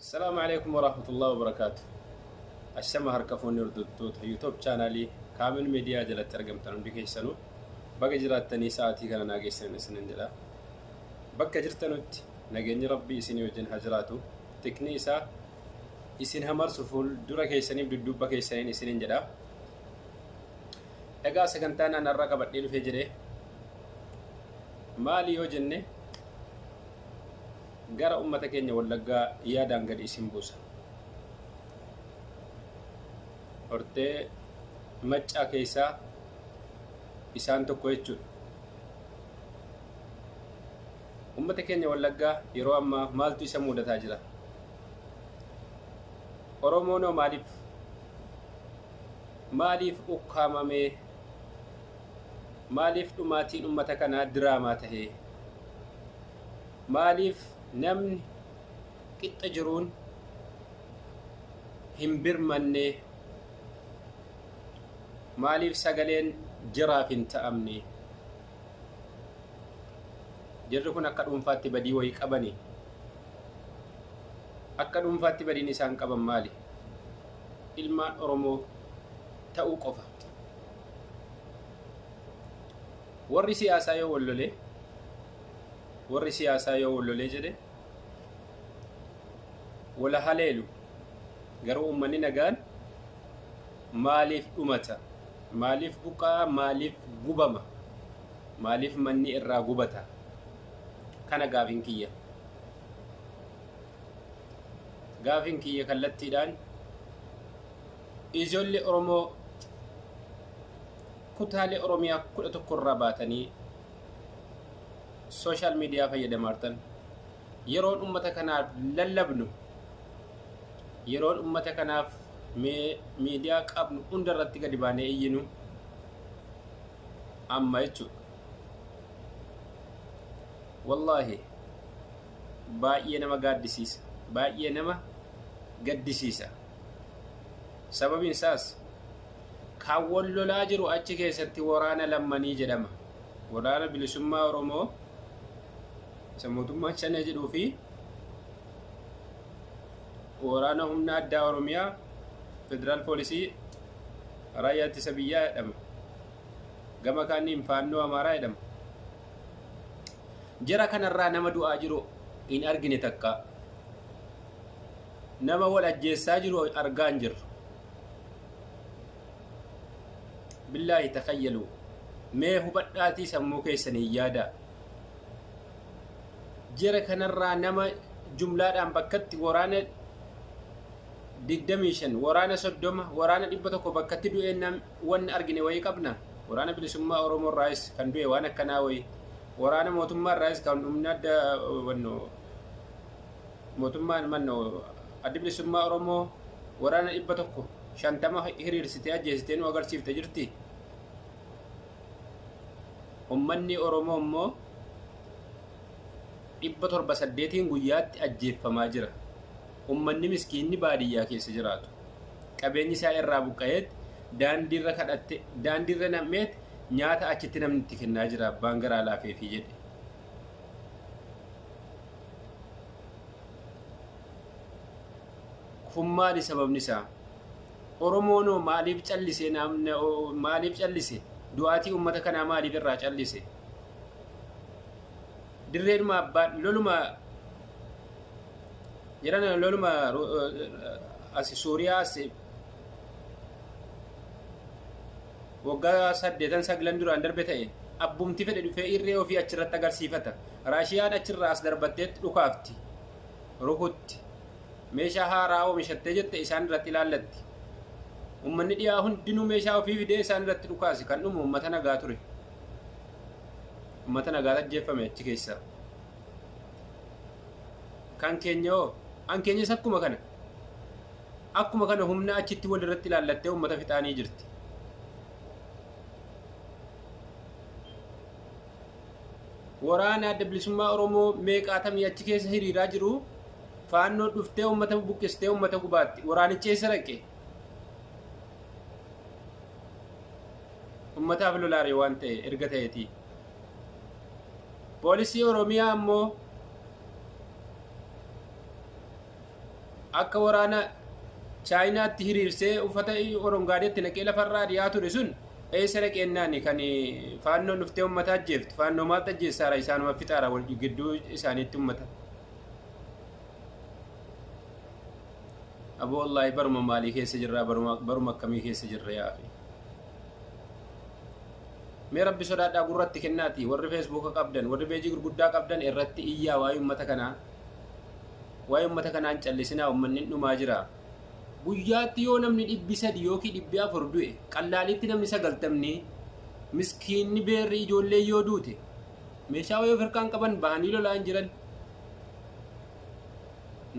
السلام عليكم ورحمة الله وبركاته. الشمع هركفون يرددوت يوتيوب شانالي كامل ميديا جلت ترجم تنون بكي سنو بقى جرات تاني ساعتي كان ناقي سنين جلا بقى جرتنوت ناقيني ربي سني وجن هجراتو تكنيسا isin hamar suful dura keessanii dudduba keessanii isinin jedha egaa sagantaan an arra qabadhee dhufee jire maali yoo jenne gara ummata keenya wallaggaa yaadaan gadi isin buusa hortee maccaa keessaa isaan tokko jechuudha ummata keenya wallaggaa yeroo ammaa maaltu isa mudataa jira Oromoon maaliif ukkaamamee maaliif dhumaatiin ummata kanaa diraamaa tahee maaliif namni qixxa jiruun hin birmanne maaliif sagaleen jiraaf hin ta'amne jirri kun akka dhuunfaatti badii wayii qabani akka dhuunfaatti badiin isaan qaban maali ilmaan Oromoo ta'uu qofa warri siyaasaa yoo wallolee jedhe wala haleelu garuu ummanni nagaan maaliif dhumata maaliif buqaa maaliif gubama maaliif manni irraa gubata kana gaafin kiyya kallattiidhaan ijoollee Oromoo kutaalee Oromiyaa 11 irraa baatanii sooshaal miidiyaa fayyadamartan yeroon ummata kanaaf lallabnu yeroon ummata kanaaf miidiyaa qabnu hunda irratti gadi baanee iyyinu amma jechuudha wallaahi baay'ee nama gaaddisiisa baay'ee nama gaddisiisa sababiin isaas kaawwan lolaa jiru achi keessatti waraana lammanii jedhama waraana bilisummaa Oromoo isa mootummaan shanee jedhuu fi waraana humna addaa Oromiyaa federaal poolisii raayyaa ittisa biyyaa jedhama gama kaaniin faannoo Amaaraa jedhama jara kanarraa nama du'aa jiru hin argine takka nama wal ajjeessaa jiru argaa hin jirru billaahi takhayyalu mee hubadhaatii sammuu keessanii yaada jara kanarraa nama jumlaadhaan bakkatti waraana 25 waraana 30 waraana 100 bakkatti du'een wanni argine wayii qabna waraana bilisummaa Oromoo raayis kan du'e waan akkanaa wayii waraana mootummaa raayis kan humna adda mootummaan manno adda bilisummaa Oromoo waraana 150 hiriirsitee ajjeesitee nu agarsiifte jirti ummanni Oromoo immoo 708 guyyaatti ajjeeffamaa jira ummanni miskiinni baadiyyaa keessa jiraatu qabeenyi isaa irraa buqqa'eet daandiirra nameet nyaata achitti namni itti kennaa jira abbaan garaa laafeefi jedhe kun maali sababni isaa Oromoon maaliif callise du'aatii ummata kanaa maaliif irraa callise dirreenuma abbaan loluma jedhana loluma asi Suuriyaa waggaa 8-9 duraan darbe ta'e abbumti fedhe dhufee irree ofii achirratti agarsiifata Raashiyaan achirraa as darbatteetti dhukaafti rukutti meeshaa haaraa oomishattee jette isaan irratti ilaallatti ummanni dhiyaa hundinuu meeshaa ofii fidee isaan irratti dhukaase kan dhumu ummata nagaa ture ummata nagaa ajjeeffame achi keessa kan keenya an keenyas akkuma kana humna achitti wal irratti ilaallattee ummata fixaanii jirti waraana adda bilisummaa Oromoo meeqaatamii achi keessa hiriiraa jiru faannoo dhuftee ummata buqqistee ummata gubaatti waraanicha eessa raqe ummataaf lolaare waan ta'e erga ta'eeti poolisii Oromiyaa ammoo akka waraana chaayinaatti hiriirsee uffata orongaadeetti naqee lafarraa dhiyaatu sun eessa dhaqeennaani kan faannoon dhuftee ummata ajjeeftu faannoo maal ajjeessaara isaanuma fixaara wal gidduu isaaniitti ummata aboo wallahi baruma maalii keessa jirra baruma akkamii keessa jirra yaafi mee rabbi sodaadhaa gurratti kennaati warri feesbuuka qabdan warri beejii gurguddaa qabdan irratti iyyaa waa'ee ummata kanaan callisinaa ummanni dhumaa jira guyyaatti yoo namni 300 yookiin 400 du'e qallaalitti namni 90 miskiinni beerri ijoollee yoo duute meeshaa wayii ofirkaan qaban bahanii lolaan jiran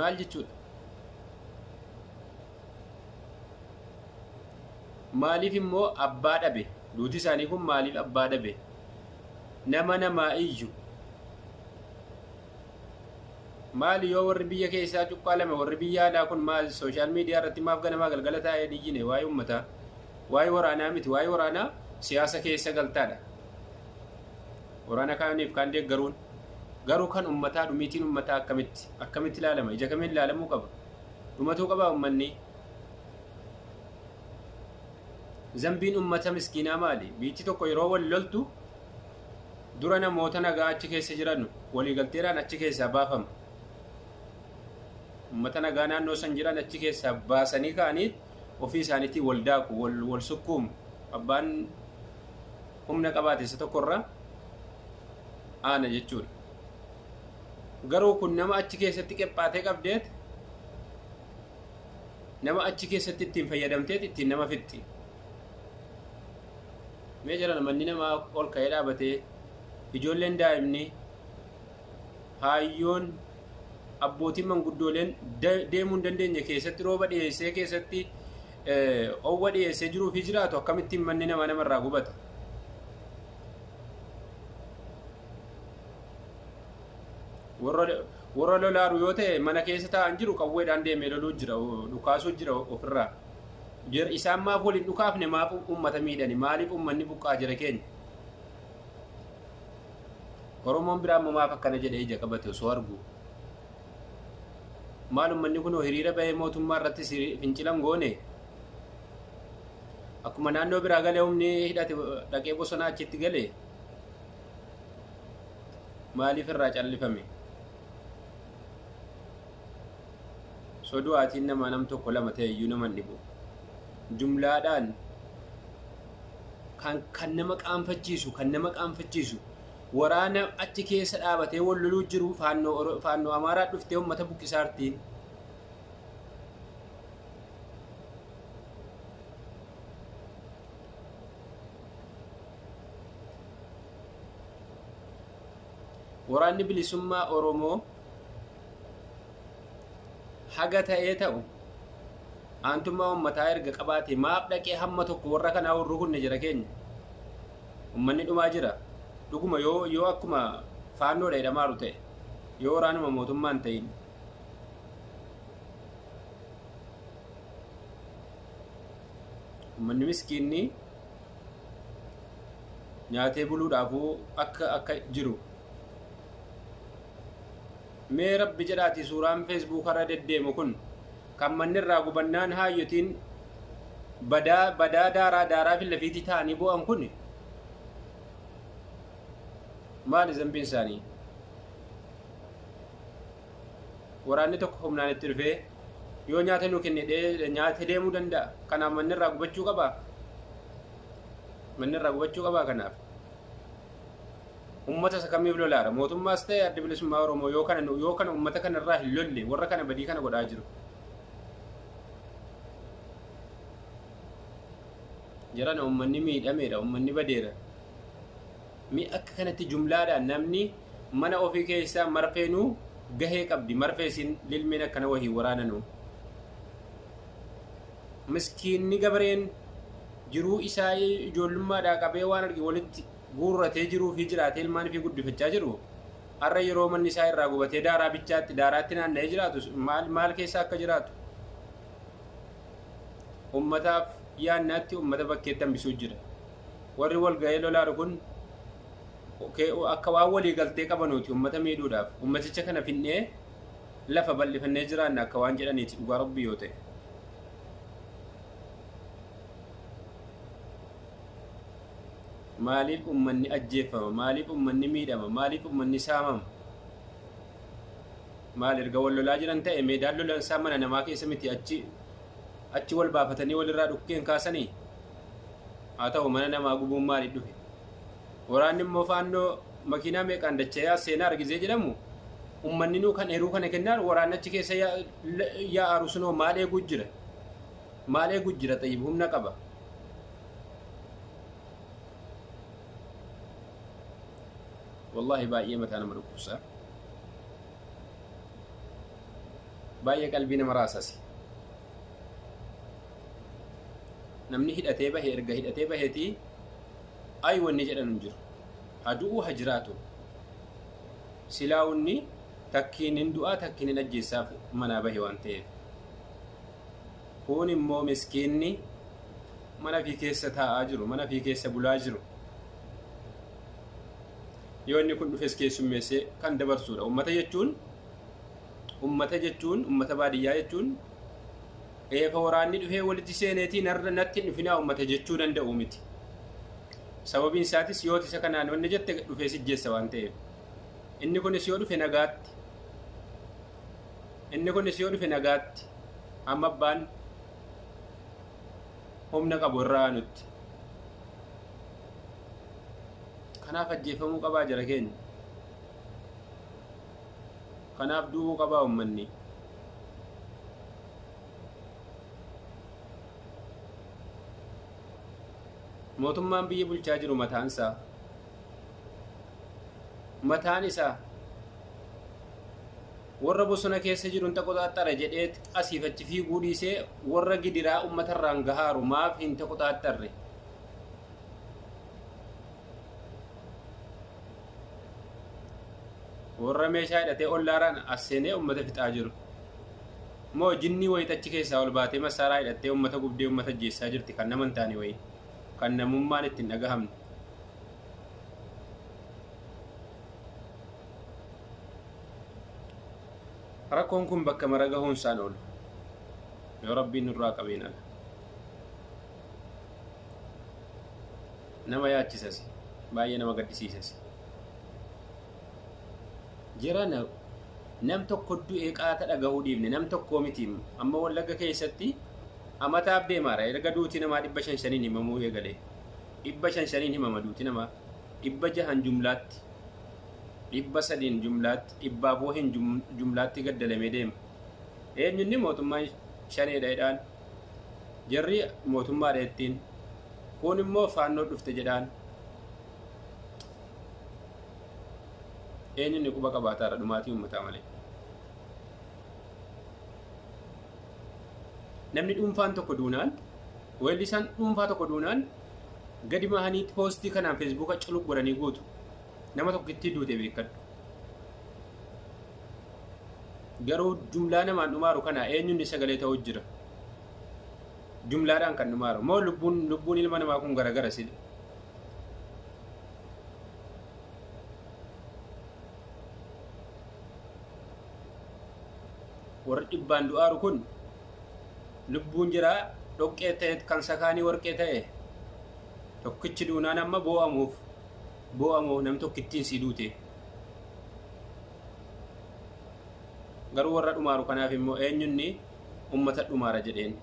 maal jechuudha maaliif immoo abbaa dhabe duuti isaanii kun maaliif abbaa dhabe namaa iyyu maali yoo warri biyya keessaa cuqqaalame warri biyya alaa kun maal sooshaal miidiyaa irratti maaf ganamaa galgala taa'ee dhiyyine waa'ee ummataa waa'ee waraanaa miti waa'ee waraanaa siyaasa keessa galtaadha waraana kaaniif kan deeggaruun garuu kan ummataa dhumiitiin ummataa akkamitti ilaalama ija kamiin ilaalamuu qaba dhumatuu qaba ummanni zambiin ummata miskiinaa maali biitti tokko yeroo wal loltu dura namoota nagaa achi keessa jiran waliigalteedhaan achi keessaa baafama ummata nagaa naannoo san jiran achi keessaa baasanii ka'aniit ofii isaaniitti wal daaku wal sukkuumu abbaan humna qabaate isa tokkorra aana jechuudha garuu kun nama achi keessatti qephaatee qabdeet nama achi keessatti ittiin fayyadamteet ittiin nama fixxi mee jira manni namaa ol ka'ee dhaabatee ijoolleen daa'imni haayyoon abbootiin manguddooleen deemuu hin dandeenye keessatti rooba dhiyeessee keessatti owwa dhiyeessee jiruu fi jiraatu akkamittiin manni namaa namarraa gubata warra lolaaru yoo ta'e mana keessa taa'an jiru qawweedhaan deemee loluu jira dhukaasuu jira ofirraa isaan maaf waliin dhukaafne maaf ummata miidhani maaliif ummanni buqqaa jira keenya oromoon biraan maaf akkana jedhe ija qabate osoo argu maal ummanni kun hiriira bahee mootummaa irratti fincilan goone akkuma naannoo biraa galee humni hidhate dhaqee bosonaa achitti galee maaliif irraa callifame sodu'aatiin nama nam tokko lama ta'e iyyuu naman dhibu jumlaadhaan kan nama qaanfachiisu waraana achi keessa dhaabatee wal loluu jiru faannoo amaaraa dhuftee ummata buqqisaartiin waraanni bilisummaa oromoo haga ta'ee ta'u aantummaa ummataa erga qabaate maaf dhaqee hamma tokko warra kanaa warru kunne jira keenya ummanni dhumaa jira dhuguma yoo akkuma faannoodha hidhamaaru ta'e yoo waraanuma mootummaan ta'in ummanni miskiinni nyaatee buluudhaafuu akka jiru mee rabbi jedhaati suuraan feesbuuk irra deddeemu kun kan manni irraa gubannaan haayyotiin badaa daaraa fi lafiitii ta'anii bu'an kun maali zambiin isaanii waraanni tokko humnaan itti dhufee yoo nyaata nuu kenne nyaata deemuu danda'a kanaaf manni irraa gubachuu qabaa kanaaf ummata isa kamiif lolaara mootummaas ta'e adda bilisummaa oromoo yoo kana ummata kana irraa hin lolle warra kana badii kana godhaa jiru jirana ummanni miidhameedha ummanni badeera mi akka kanatti jumlaadhaan namni mana ofii keessaa marfeenuu gahee qabdi marfeesin lilmeen akkana wahii waraananu miskiinni gabareen jiruu isaa ijoollummaadhaa qabee waan arge walitti guurratee jiruu fi jiraatee ilmaan fi guddifachaa jiru har'a yeroo manni isaa irraa gubatee daaraatti naanna'ee jiraatu maal keessa akka jiraatu ummataaf yaannaatti ummata bakkeetti hambisuu jira warri wal ga'ee lolaaru kun akka waan walii galtee qabanuuti ummata miidhuudhaaf ummaticha kana finnee lafa bal'ifannee jiraanna akka waan jedhaniiti dhugaa rabbii yoo ta'e. Maaliif ummanni ajjeefama? Maaliif ummanni miidhama? Maaliif ummanni saamama? Maal erga wal lolaa jiran ta'e meedaan lolan isaa mana namaa keessa miti achi wal baafatanii walirraa dhukkeen kaasanii? Haa ta'u mana namaa gubuun maaliif dhufe? Waraanni immoo faannoo makiinaa meeqaan dacha'ee seenaa argisee jedhamu ummanni nuu kan heeruu kana kennaan waraanni achi keessa yaa'aru sunoo maal eeguu jira? Maal eeguu jira? Xayyib humna qaba. Wallahi baay'ee mataa nama dhukkubsa. Baay'ee qalbii nama raasasa. Namni hidhatee bahee erga hidhatee baheetii ay wanni jedhan hin jiru. Adu'uu hajiraatu. Silaawunni takkiin hin du'aa takkiin hin ajjeessaaf manaa bahe waan ta'eef. Kun immoo miskiinni mana fi keessa taa'aa jiru, mana fi keessa bulaa jiru. Yoo inni kun dhufes keessummeessee kan dabarsudha. Ummata jechuun ummata baadiyyaa jechuun eefa waraanni dhufee walitti seeneetii natti hin dhufinaa ummata jechuu danda'u miti. Sababiin isaatis yoo isa kanaan wanni jette dhufee sijjeessa waan ta'eef. Inni kunis yoo dhufe nagaatti. Amma abbaan humna qabu irraa nutti. Kanaaf ajjeefamuu qabaa jara keenya. Kanaaf du'uu qabaa ummanni. Mootummaan biyya bulchaa jiru mataan isaa warra bosona keessa jiruun taquxaaxxara jedhee asiif achi fiiguu dhiisee warra gidiraa uummatarraan gahaaru maaf hin taquxaaxxarre? Warra meeshaa hidhatee ollaaraan as seenee uummata fixaa jiru moo jinnii wayitachi keessaa ol baatee masaaraa hidhattee uummata gubdee uummata ajjeessaa jirti kan nama hin taane wayi kan namummaan ittiin dhagahamne. Rakkoon kun bakka mara gahuun isaan oolu yoo rabbiin nurraa qabeen ala nama yaachisas baay'ee nama gaddisiisas. Jira nam tokko du'ee qaata dhagahuu dhiibne nam tokko miti amma Wallagga keessatti amataaf deemaara erga duuti namaa 500 himamuu eegalee 500 himama duuti namaa 600 jumlaatti 300 jumlaatti 400 jumlaatti gaddalamee deema. Eenyunni mootummaan shaneedhaan jarri mootummaadha ittiin kun immoo faannoo dhufte jedhaan eenyunni quba qabaataadha dhumaatii uummataa malee. Namni dhuunfaan tokko duunaan weellisaan dhuunfaa tokko duunaan gadi mahanii poostii kanaan feesbuuka culuk godhanii guutu nama tokko itti duute beekadhu. Garuu jumlaa namaan dhumaaru kana eenyunni sagalee ta'uu jira. Jumlaadhaan kan dhumaaru moo lubbuun ilma namaa kun garagara sida. Warri dhibbaan du'aaru kun lubbuun jira dhoqqee ta'e kan sakaanii warqee ta'e tokkichi duunaan amma boo'amuuf nam tokkittiin si duute. Garuu warra dhumaaru kanaaf immoo eenyunni ummata dhumaara jedheen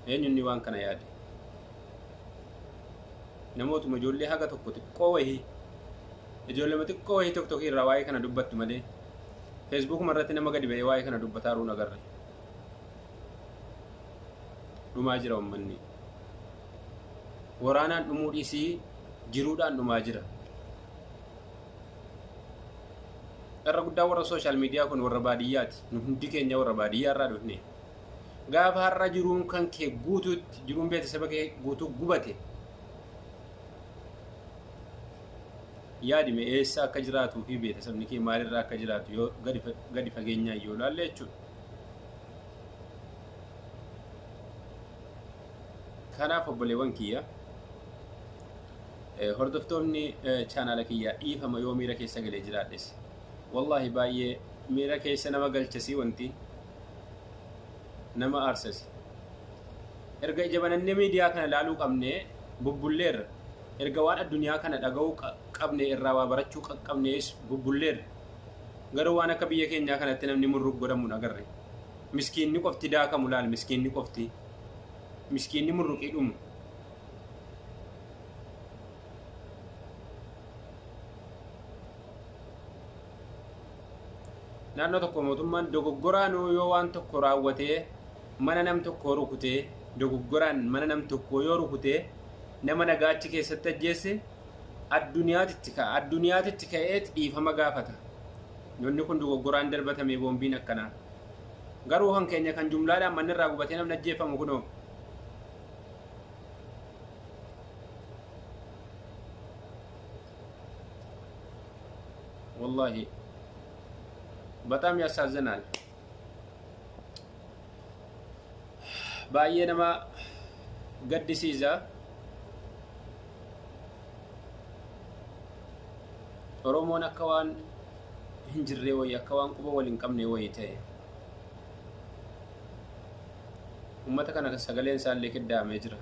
eenyunni waan kana yaade. Namootuma ijoollee haga tokko xiqqoo wayii ijoollee xiqqoo wayii tokko irraa waa'ee kana dubbattu malee Facebook irratti nama gadi ba'ee waa'ee kana dubbataaru nagarre. Dhumaa jira ummanni. Waraanaan dhumuu dhiisii jiruudhaan dhumaa jira. Irra guddaa warra social media kun warra baadiyyaati. Nu hundi keenya warra baadiyyaa irraa dhufne. Gaafa har'a jiruun kan kee guutuutti jiruun beeksisa kee guutuu gubate. Yaadime eessa akka jiraatuu fi beeksisni kee maalirraa akka jiraatu yoo gadi fageenyaan yoo ilaalle jechuudha. Kanaaf obboleewwan kiyya hordoftoonni chaanaala kiyya dhiifama yoo miira keessa galee jiraadhes wallahi baay'ee miira keessa nama galchasii wanti nama aarsasi. Erga ija banannee miidiyaa kana laaluu qabnee bubbulleerra. Erga waan addunyaa kana dhaga'uu qabne irraa waa barachuu qabnees bubbulleerra. Garuu waan akka biyya keenyaa kanatti namni murruq godhamu agarre. Miskiinni qofti daakamu laal miskiinni qofti. Miskiinni murruqii dhumu. Naannoo tokko mootummaan dogoggoraan yoo waan tokko raawwatee mana nam tokko rukutee dogoggoraan mana nam tokko yoo rukutee nama nagaachi keessatti ajjeesse addunyaatitti ka'ee dhiifama gaafata. Wanni kun dogoggoraan darbatame boombiin akkanaa. Garuu kan keenya kan jumlaadhaan manni irraa gubatee namni ajjeefamu kunoo. Wallahi በጣም ያሳዝናል። ባየ nama gaddisiisa. Oromoon akka waan hin jirree wayii akka waan quba waliin qabne wayii ta'e. Uummata kana sagaleen isaallee kiddaamee jira.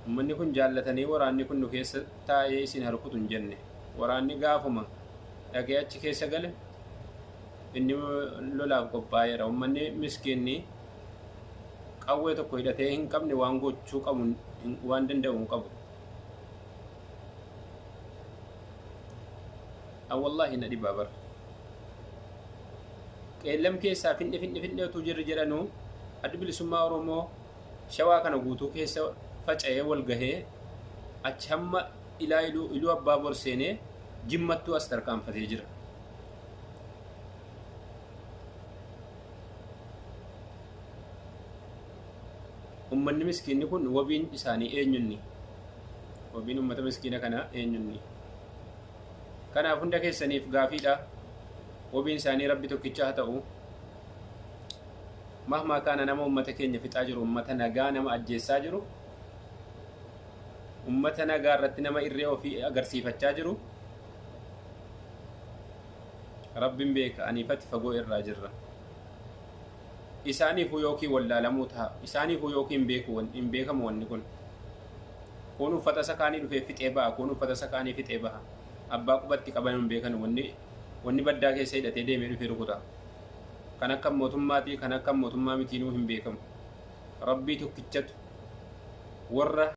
Uummanni kun jaallatanii waraanni kun nu keessa taa'ee isin harkutu hin jenne. Waraanni gaafuma dhagee achi keessa gale inni lolaaf qophaa'eera. Uummanni miskiinni qawwee tokko hidhatee hin qabne waan gochuu qabu waan danda'u hin qabu. Wallahi na dhibaa bara. Qeellam keessaa findeetu jirri jedhanuu adda bilisummaa Oromoo shawaa kana guutuu keessa faca'ee wal gahee achi hamma iluu abbaa borseenee jimmattuu as tarkaanfatee jira. Uummanni miskiinni kun wabiin isaanii eenyunni? Wabiin uummata miskiina kanaa eenyunni? Kanaaf hunda keessaniif gaafiidha. Wabiin isaanii Rabbi tokkicha haa ta'u. Mahmaa kana nama uummata keenya fixaa jiru, uummata nagaa nama ajjeessaa jiru, uummata nagaa irratti nama irree ofii agarsiifachaa jiru. Rabbiin beeka aniifatti fagoo irraa jirra. Isaaniifuu yookiin wallaalamuu ta'a. Isaaniifuu yookiin hin beekamu wanni kun. Kun uffata sakaanii dhufee fixee ba'a. Kun uffata sakaanii fixee ba'a. Abbaa qubatti qaban hin beekan wanni baddaa keessa hidhatee deemee dhufee rukuta. Kan akka mootummaatii kan akka mootummaa mitiinuu hin beekamu. Rabbii tokkichatu warra